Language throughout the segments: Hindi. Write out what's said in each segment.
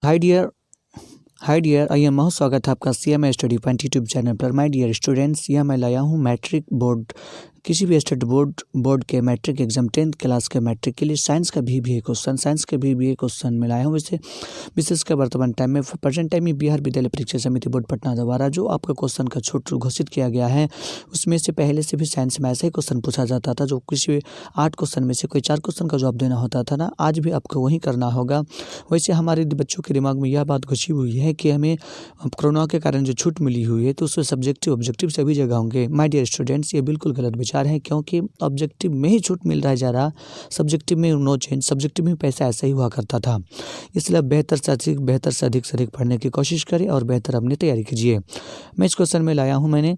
हाय डियर हाय डियर आइए बहुत स्वागत है आपका CMA study point YouTube channel पर। माय डियर स्टूडेंट्स, यह मैं लाया हूँ मैट्रिक बोर्ड, किसी भी स्टेट बोर्ड के मैट्रिक एग्जाम 10th क्लास के मैट्रिक के लिए साइंस का भी एक क्वेश्चन, मैं लाया हूँ। वैसे विशेष कर वर्तमान टाइम में प्रेजेंट टाइम में बिहार विद्यालय परीक्षा समिति बोर्ड पटना द्वारा जो आपका क्वेश्चन का छूट घोषित किया गया है, उसमें से पहले से भी साइंस में ऐसा ही क्वेश्चन पूछा जाता था, जो किसी 8 क्वेश्चन में से कोई 4 क्वेश्चन का जवाब देना होता था ना, आज भी आपको वही करना होगा। वैसे हमारे बच्चों के दिमाग में यह बात घुसी हुई है कि हमें कोरोना के कारण जो छूट मिली हुई है तो उसमें सब्जेक्टिव ऑब्जेक्टिव सभी जगह होंगे। माय डियर स्टूडेंट्स, ये बिल्कुल गलत विचार है, क्योंकि ऑब्जेक्टिव में ही छूट मिल रहा है ज़्यादा, सब्जेक्टिव में नो चेंज। सब्जेक्टिव में पैसा ऐसा ही हुआ करता था, इसलिए बेहतर से अधिक पढ़ने की कोशिश करें और बेहतर अपनी तैयारी कीजिए। मैं इस क्वेश्चन में लाया हूँ, मैंने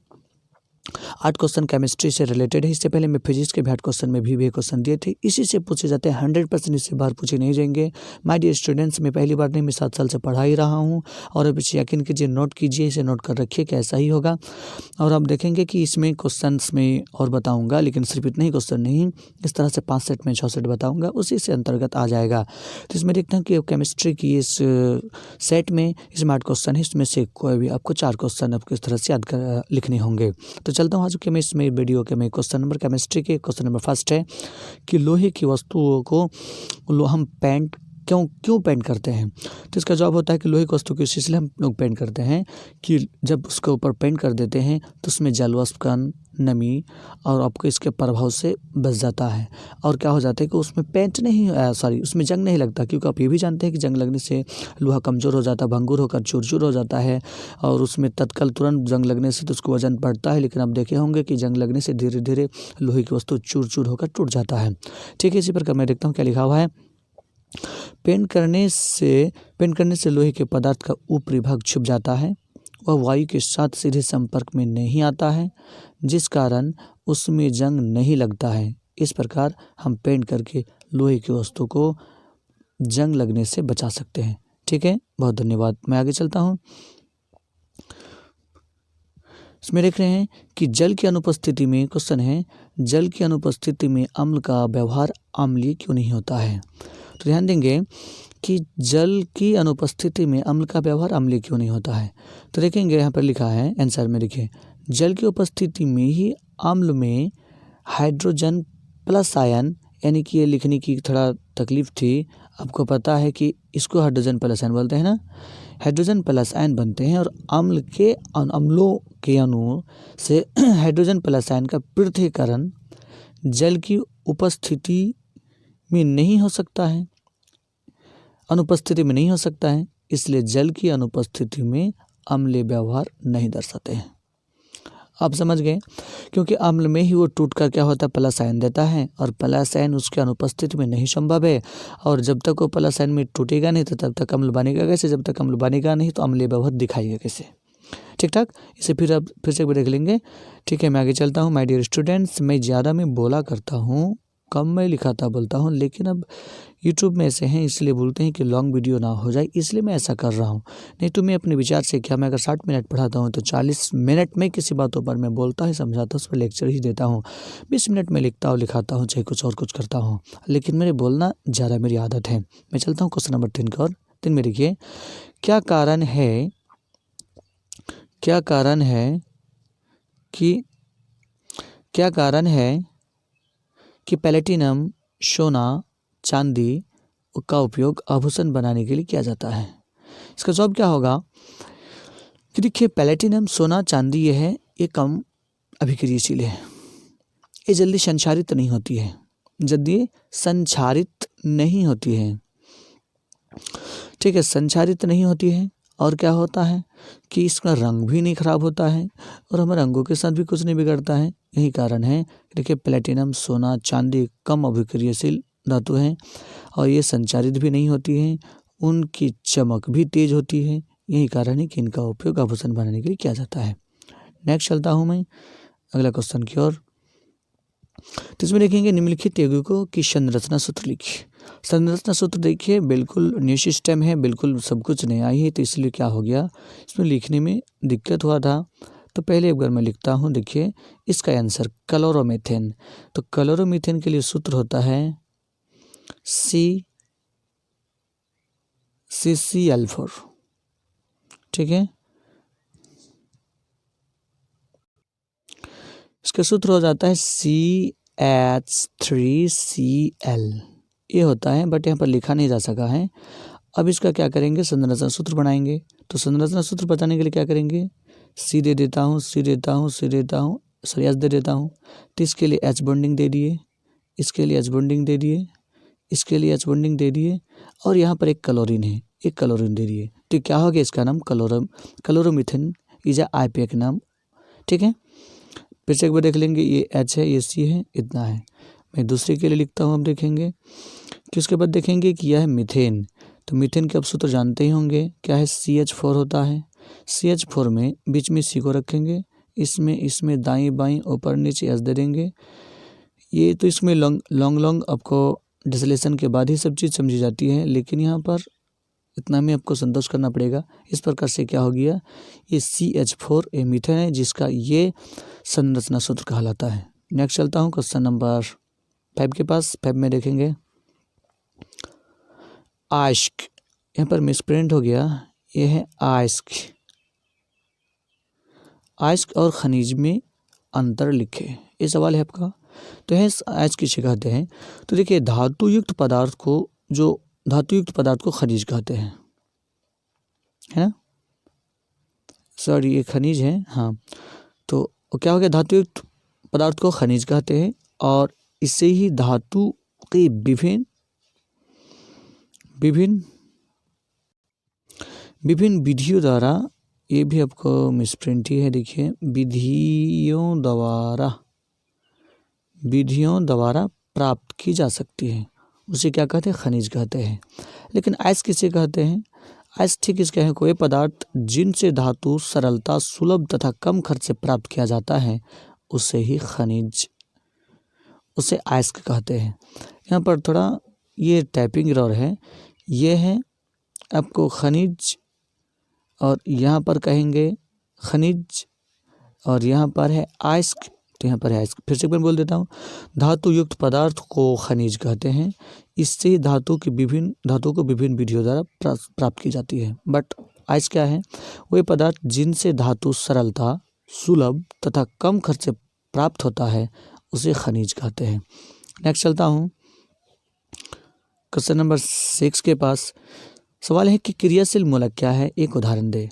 8 क्वेश्चन केमिस्ट्री से रिलेटेड है। इससे पहले मैं फिजिक्स के भी 8 क्वेश्चन में भी क्वेश्चन दिए थे, इसी से पूछे जाते हैं। 100% इससे बाहर पूछे नहीं जाएंगे। माय डियर स्टूडेंट्स, मैं पहली बार नहीं, मैं 7 साल से पढ़ा ही रहा हूँ, और अब इसे यकीन कीजिए, नोट कीजिए, इसे नोट कर रखिए कि ऐसा ही होगा। और आप देखेंगे कि इसमें क्वेश्चंस में और बताऊंगा, लेकिन सिर्फ इतने ही क्वेश्चन नहीं, इस तरह से 5 सेट में 6 सेट बताऊंगा, उसी से अंतर्गत आ जाएगा। तो इसमें देखते हैं कि केमिस्ट्री की इस सेट में इसमें 8 क्वेश्चन है, इसमें से कोई भी आपको 4 क्वेश्चन आपको इस तरह से याद कर लिखने होंगे। तो चलता हूँ आज के मैं इसमें वीडियो के में क्वेश्चन नंबर केमिस्ट्री के क्वेश्चन नंबर फर्स्ट है कि लोहे की वस्तुओं को हम पेंट क्यों पेंट करते हैं। तो इसका जवाब होता है कि लोहे की वस्तु को इसलिए हम लोग पेंट करते हैं कि जब उसके ऊपर पेंट कर देते हैं तो उसमें जल वाष्प कण, नमी और आपको इसके प्रभाव से बच जाता है, और क्या हो जाता है कि उसमें उसमें जंग नहीं लगता, क्योंकि आप ये भी जानते हैं कि जंग लगने से लोहा कमज़ोर हो जाता है, भंगुर होकर चूर हो जाता है, और उसमें तत्काल तुरंत जंग लगने से तो उसको वजन बढ़ता है, लेकिन आप देखे होंगे कि जंग लगने से धीरे धीरे लोहे की वस्तु चूर होकर टूट जाता है। ठीक है, इसी प्रकार मैं देखता हूँ क्या लिखा हुआ है। पेंट करने से लोहे के पदार्थ का ऊपरी भाग छुप जाता है, वह वायु के साथ सीधे संपर्क में नहीं आता है, जिस कारण उसमें जंग नहीं लगता है। इस प्रकार हम पेंट करके लोहे की वस्तु को जंग लगने से बचा सकते हैं। ठीक है, बहुत धन्यवाद। मैं आगे चलता हूँ। इसमें देख रहे हैं कि जल की अनुपस्थिति में, क्वेश्चन है, जल की अनुपस्थिति में अम्ल का व्यवहार अम्लीय क्यों नहीं होता है। तो ध्यान देंगे कि जल की अनुपस्थिति में अम्ल का व्यवहार अम्लीय क्यों नहीं होता है। तो देखेंगे यहाँ पर लिखा है आंसर में, देखिए, जल की उपस्थिति में ही अम्ल में हाइड्रोजन प्लस आयन, यानी कि ये लिखने की थोड़ा तकलीफ थी, आपको पता है कि इसको हाइड्रोजन प्लस आयन बोलते हैं ना, हाइड्रोजन प्लस आयन बनते हैं, और अम्लों के अणु से हाइड्रोजन प्लस आयन का पृथक्करण जल की उपस्थिति में नहीं हो सकता है, अनुपस्थिति में नहीं हो सकता है, इसलिए जल की अनुपस्थिति में अम्लीय व्यवहार नहीं दर्शाते हैं। आप समझ गए, क्योंकि अम्ल में ही वो टूट कर क्या होता है, प्लस आयन देता है, और प्लस आयन उसके अनुपस्थिति में नहीं संभव है, और जब तक वो प्लस आयन में टूटेगा नहीं तो तब तक अम्ल बनेगा कैसे, जब तक अम्ल बनेगा नहीं तो अम्लीय व्यवहार दिखाएगा कैसे। ठीक ठाक, इसे फिर से देख लेंगे। ठीक है, मैं आगे चलता हूँ। माय डियर स्टूडेंट्स, मैं ज़्यादा मैं बोला करता हूँ, कम मैं लिखाता बोलता हूँ, लेकिन अब यूट्यूब में ऐसे हैं, इसलिए बोलते हैं कि लॉन्ग वीडियो ना हो जाए, इसलिए मैं ऐसा कर रहा हूँ। नहीं तो मैं अपने विचार से क्या, मैं अगर 60 मिनट पढ़ाता हूँ तो 40 मिनट में किसी बातों पर मैं बोलता ही समझाता हूँ, उस पर लेक्चर ही देता हूँ। 20 मिनट में लिखाता हूँ, चाहे कुछ और कुछ करता हूँ, लेकिन मेरे बोलना ज़्यादा मेरी आदत है। मैं चलता हूँ क्वेश्चन नंबर 3 की ओर। 3 में देखिए, क्या कारण है कि प्लेटिनम, सोना, चांदी का उपयोग आभूषण बनाने के लिए किया जाता है। इसका जवाब क्या होगा कि देखिए, प्लेटिनम, सोना, चांदी ये कम अभिक्रियाशील है, ये जल्दी संक्षारित नहीं होती है, ठीक है, संक्षारित नहीं होती है, और क्या होता है कि इसका रंग भी नहीं खराब होता है, और हमारे रंगों के साथ भी कुछ नहीं बिगड़ता है। यही कारण है, देखिए, प्लेटिनम, सोना, चांदी कम अभिक्रियाशील धातु हैं, और ये संचारित भी नहीं होती हैं, उनकी चमक भी तेज होती है। यही कारण है कि इनका उपयोग आभूषण बनाने के लिए किया जाता है। नेक्स्ट चलता हूँ मैं अगला क्वेश्चन की ओर। तो इसमें देखेंगे, निम्नलिखित यौगिकों की संरचना सूत्र लिखिए। संरचना सूत्र देखिए, बिल्कुल न्यू सिस्टम है, बिल्कुल सब कुछ नया ही है, तो इसलिए क्या हो गया, इसमें लिखने में दिक्कत हुआ था। तो पहले अगर मैं लिखता हूँ, देखिए, इसका आंसर क्लोरोमीथेन। तो क्लोरोमीथेन के लिए सूत्र होता है CCl4, ठीक है। इसका सूत्र हो जाता है CH3Cl, ये होता है, बट यहाँ पर लिखा नहीं जा सका है। अब इसका क्या करेंगे, संरचना सूत्र बनाएंगे। तो संरचना सूत्र बताने के लिए क्या करेंगे, C दे देता हूँ, C देता हूँ, C देता हूँ, सॉरी H दे देता हूँ। तो इसके लिए H बॉन्डिंग दे दिए, इसके लिए H बॉन्डिंग दे दिए, इसके लिए H बॉन्डिंग दे दिए, और यहाँ पर एक क्लोरीन है, एक क्लोरीन दे दिए। तो क्या हो गया, इसका नाम क्लोरोमीथेन इज IPA नाम, ठीक है। फिर से एक बार देख लेंगे, ये H है, ये C है, इतना है। मैं दूसरे के लिए लिखता हूँ, अब देखेंगे कि उसके बाद देखेंगे कि यह है मीथेन। तो मीथेन के अब सूत्र जानते ही होंगे, क्या है, CH4 होता है। CH4 में बीच में C को रखेंगे, इसमें दाएं बाएं ऊपर नीचे H दे देंगे। ये तो इसमें लॉन्ग आपको डिसलेशन के बाद ही सब चीज़ समझी जाती है, लेकिन यहाँ पर इतना में आपको संतोष करना पड़ेगा। इस प्रकार से क्या हो गया, ये CH4 मीथेन है, जिसका ये संरचना सूत्र कहलाता है। नेक्स्ट चलता हूँ क्वेश्चन नंबर 5 के पास। 5 में देखेंगे आयस्क, यहाँ पर मिसप्रिंट हो गया, ये है आयस्क। आयस्क और खनिज में अंतर लिखे, ये सवाल है आपका। तो है आयस्क किसे कहते हैं, तो देखिए धातुयुक्त पदार्थ को, जो धातुयुक्त पदार्थ को खनिज कहते हैं, है ना, सॉरी ये खनिज है, हाँ। तो क्या हो गया, धातुयुक्त पदार्थ को खनिज कहते हैं, और इससे ही धातु के विभिन्न विधियों द्वारा, ये भी आपको मिसप्रिंट ही है, देखिए विधियों द्वारा प्राप्त की जा सकती है, उसे क्या कहते हैं, खनिज कहते हैं। लेकिन आयस्क किसे कहते हैं, आयस्क ठीक इसके हैं, कोई पदार्थ जिनसे धातु सरलता, सुलभ तथा कम खर्च से प्राप्त किया जाता है, उसे ही खनिज, उसे आयस्क कहते हैं। यहाँ पर थोड़ा ये टाइपिंग एरर है, ये है आपको खनिज, और यहाँ पर कहेंगे खनिज, और यहाँ पर है आयस्क, तो यहाँ पर है आयस्क। फिर से एक बार बोल देता हूँ, धातु युक्त पदार्थ को खनिज कहते हैं, इससे धातु को विभिन्न विधियों द्वारा प्राप्त की जाती है। बट आयस्क क्या है, वे पदार्थ जिनसे धातु सरलता, सुलभ तथा कम खर्च से प्राप्त होता है, उसे खनिज कहते हैं। नेक्स्ट चलता हूँ क्वेश्चन नंबर 6 के पास। सवाल है कि क्रियाशील मूलक क्या है, एक उदाहरण दे।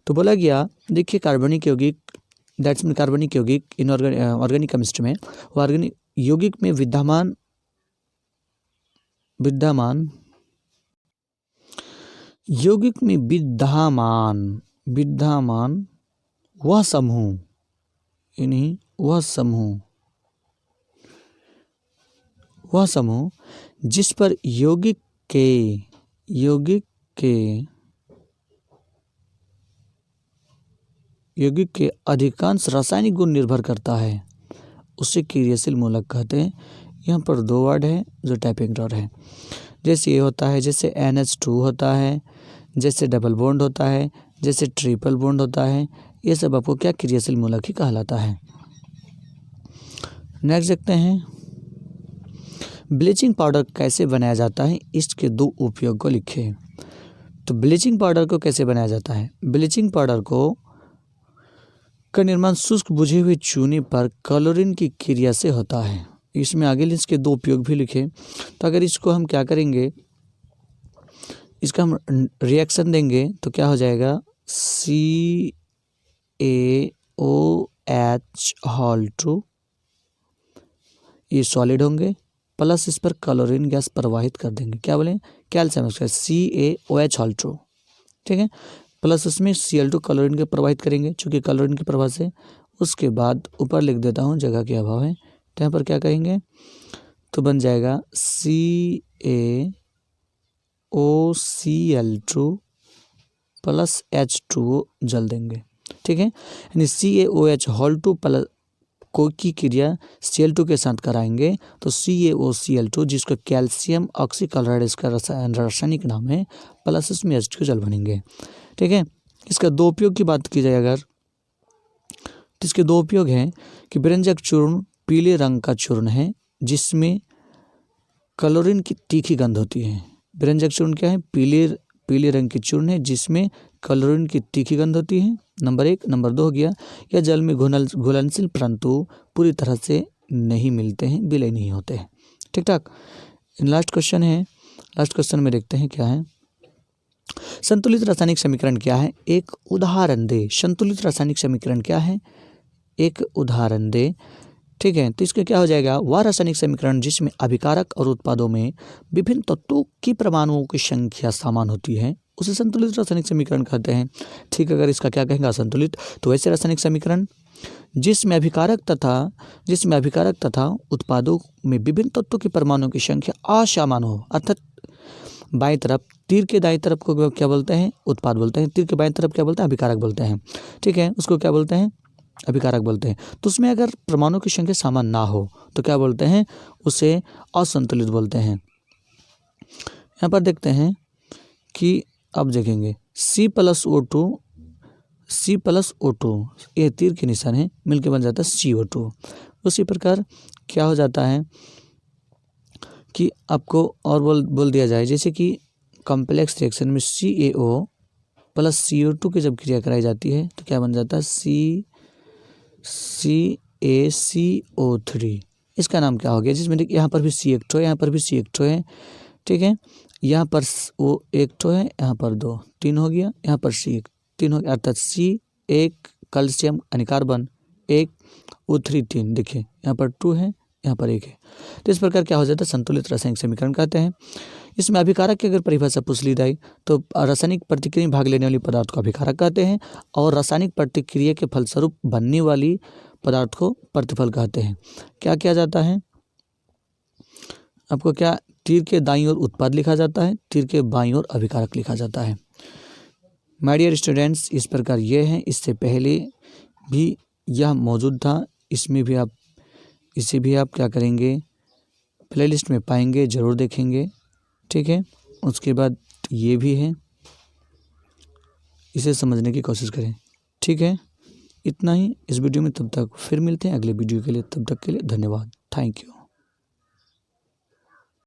तो बोला गया, देखिए कार्बनिक यौगिक, दैट्स मीन कार्बनिक यौगिक इन ऑर्गेनिक केमिस्ट्री में, ऑर्गेनिक यौगिक में विद्यमान यौगिक में विद्यमान वह समूह, यानी वह समूह जिस पर यौगिक के अधिकांश रासायनिक गुण निर्भर करता है, उसे क्रियाशील मूलक कहते हैं। यहाँ पर 2 वर्ड है जो टाइपिंग एरर है, जैसे ये होता है, जैसे NH2 होता है, जैसे डबल बॉन्ड होता है, जैसे ट्रिपल बॉन्ड होता है, ये सब आपको क्या, क्रियाशील मूलक ही कहलाता है। नेक्स्ट देखते हैं, ब्लीचिंग पाउडर कैसे बनाया जाता है, इसके 2 उपयोग को लिखें। तो ब्लीचिंग पाउडर को कैसे बनाया जाता है, ब्लीचिंग पाउडर का निर्माण शुष्क बुझे हुए चूने पर क्लोरीन की क्रिया से होता है। इसमें आगे इसके 2 उपयोग भी लिखे। तो अगर इसको हम क्या करेंगे, इसका हम रिएक्शन देंगे तो क्या हो जाएगा, CaOH, ये सॉलिड होंगे, प्लस इस पर क्लोरीन गैस प्रवाहित कर देंगे, क्या बोले, कैल्शियम ऑक्साइड CaOH, ठीक है, प्लस इसमें Cl2 क्लोरीन के प्रवाहित करेंगे, चूँकि क्लोरीन के प्रभाव से। उसके बाद ऊपर लिख देता हूँ, जगह के अभाव है, तो यहाँ पर क्या कहेंगे, तो बन जाएगा CaOCl2 प्लस H2O जल देंगे, ठीक है, यानी CaOH प्लस को की क्रिया Cl2 के साथ कराएंगे तो CaOCl2, जिसका कैल्शियम ऑक्सीक्लोराइड इसका रासायनिक नाम है, प्लस इसमें H2 जल बनेंगे, ठीक है। इसका 2 उपयोग की बात की जाए अगर, तो इसके 2 उपयोग हैं कि व्यंजक चूर्ण पीले रंग का चूर्ण है, जिसमें क्लोरीन की तीखी गंध होती है। व्यंजक चूर्ण क्या है, पीले रंग की चूर्ण है जिसमें क्लोरीन की तीखी गंध होती है, नंबर 1। नंबर 2 हो गया, यह जल में घुलनशील परंतु पूरी तरह से नहीं मिलते हैं, विलय नहीं होते हैं। ठीक ठाक। लास्ट क्वेश्चन है, लास्ट क्वेश्चन में देखते हैं क्या है। संतुलित रासायनिक समीकरण क्या है, एक उदाहरण दे। संतुलित रासायनिक समीकरण क्या है, एक उदाहरण दे। ठीक है, तो इसका क्या हो जाएगा, वह रासायनिक समीकरण जिसमें अभिकारक और उत्पादों में विभिन्न तत्वों की परमाणुओं की संख्या समान होती है उसे संतुलित रासायनिक समीकरण कहते हैं। ठीक, अगर इसका क्या कहेंगे असंतुलित, तो वैसे रासायनिक समीकरण जिसमें अभिकारक तथा उत्पादों में विभिन्न तत्वों की परमाणुओं की संख्या असमान हो, अर्थात बाईं तरफ, तीर के दाईं तरफ को क्या बोलते हैं, उत्पाद बोलते हैं, तीर के बाईं तरफ क्या बोलते हैं, अभिकारक बोलते हैं। ठीक है, उसको क्या बोलते हैं, अभिकारक बोलते हैं। तो उसमें अगर परमाणु की संख्या समान ना हो तो क्या बोलते हैं, उसे असंतुलित बोलते हैं। यहाँ पर देखते हैं कि अब देखेंगे C+O2 ये तीर के निशान है, मिलके बन जाता है CO2। उसी प्रकार क्या हो जाता है कि आपको और बोल दिया जाए, जैसे कि कॉम्प्लेक्स रिएक्शन में CaO प्लस CO2 की जब क्रिया कराई जाती है तो क्या बन जाता है, CaCO3। इसका नाम क्या हो गया, जिसमें देखिए यहाँ पर भी C एक ठो है, यहाँ पर भी C एक ठो है। ठीक है, यहाँ पर O एक ठो है, यहाँ पर 2 3 हो गया, यहाँ पर C 3 हो गया, अर्थात C एक कैल्शियम यानी कार्बन, एक O3 3। देखिए यहाँ पर 2 है, यहाँ पर 1 है। तो इस प्रकार क्या हो जाता है, संतुलित रासायनिक समीकरण कहते हैं। इसमें अभिकारक की अगर परिभाषा पूछ ली जाए तो रासायनिक प्रतिक्रिया में भाग लेने वाली पदार्थ को अभिकारक कहते हैं और रासायनिक प्रतिक्रिया के फलस्वरूप बनने वाली पदार्थ को प्रतिफल कहते हैं। क्या किया जाता है, आपको क्या, तीर के दाईं ओर उत्पाद लिखा जाता है, तीर के बाईं ओर अभिकारक लिखा जाता है। माय डियर स्टूडेंट्स, इस प्रकार ये है, इससे पहले भी यह मौजूद था, इसे भी आप क्या करेंगे, प्लेलिस्ट में पाएंगे, ज़रूर देखेंगे। ठीक है, उसके बाद ये भी है, इसे समझने की कोशिश करें। ठीक है, इतना ही इस वीडियो में। तब तक फिर मिलते हैं अगले वीडियो के लिए, तब तक के लिए धन्यवाद, थैंक यू।